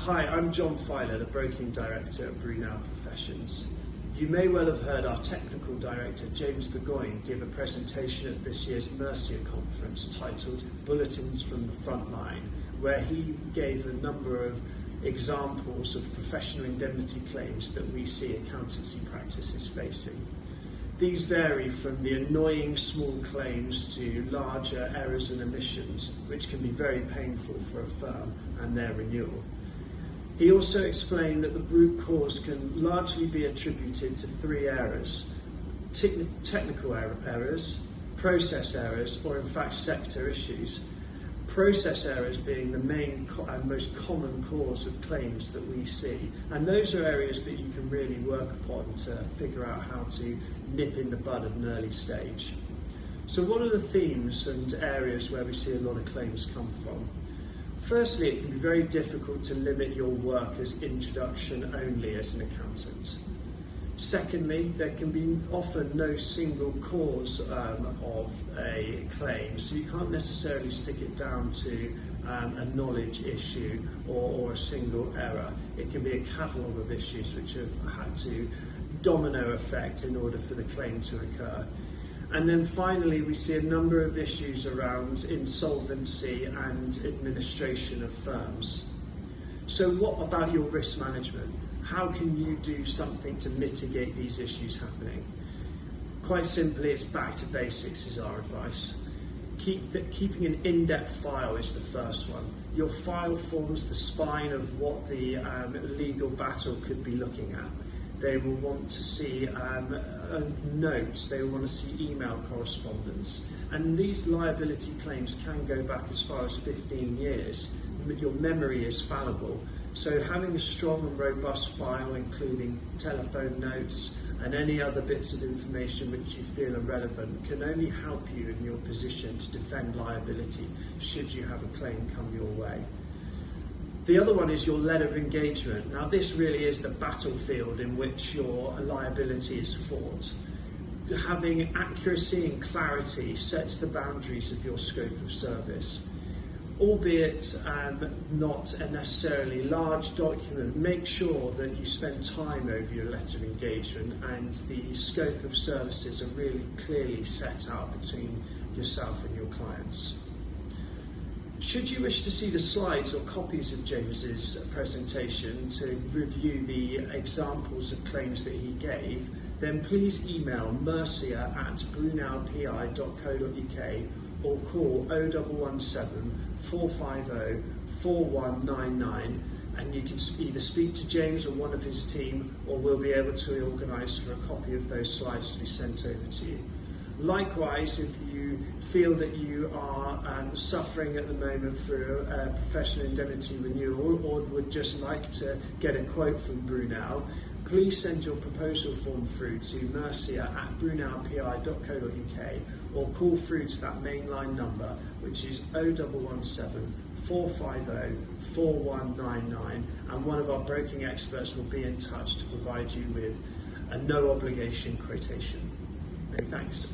Hi, I'm Jon Filer, the Broking Director at Brunel Professions. You may well have heard our Technical Director James Burgoyne give a presentation at this year's Mercia conference titled Bulletins from the Front Line, where he gave a number of examples of professional indemnity claims that we see accountancy practices facing. These vary from the annoying small claims to larger errors and omissions, which can be very painful for a firm and their renewal. He also explained that the root cause can largely be attributed to three errors: technical errors, process errors, or in fact sector issues. Process errors being the main and most common cause of claims that we see, and those are areas that you can really work upon to figure out how to nip in the bud at an early stage. So what are the themes and areas where we see a lot of claims come from? Firstly, it can be very difficult to limit your work as introduction only as an accountant. Secondly, there can be often no single cause of a claim, so you can't necessarily stick it down to a knowledge issue or a single error. It can be a catalogue of issues which have had to domino effect in order for the claim to occur. And then finally, we see a number of issues around insolvency and administration of firms. So what about your risk management? How can you do something to mitigate these issues happening? Quite simply, it's back to basics is our advice. Keeping an in-depth file is the first one. Your file forms the spine of what the legal battle could be looking at. They will want to see notes, they will want to see email correspondence. And these liability claims can go back as far as 15 years. Your memory is fallible. So having a strong and robust file, including telephone notes and any other bits of information which you feel are relevant, can only help you in your position to defend liability should you have a claim come your way. The other one is your letter of engagement. Now this really is the battlefield in which your liability is fought. Having accuracy and clarity sets the boundaries of your scope of service. Albeit not a necessarily large document, make sure that you spend time over your letter of engagement and the scope of services are really clearly set out between yourself and your clients. Should you wish to see the slides or copies of James's presentation to review the examples of claims that he gave, then please email mercia@brunelpi.co.uk or call 0117 450 4199, and you can either speak to James or one of his team, or we'll be able to organise for a copy of those slides to be sent over to you. Likewise, if you feel that you are suffering at the moment for a professional indemnity renewal or would just like to get a quote from Brunel, please send your proposal form through to mercia@brunelpi.co.uk or call through to that mainline number, which is 0117 450 4199, and one of our broking experts will be in touch to provide you with a no obligation quotation. Many thanks.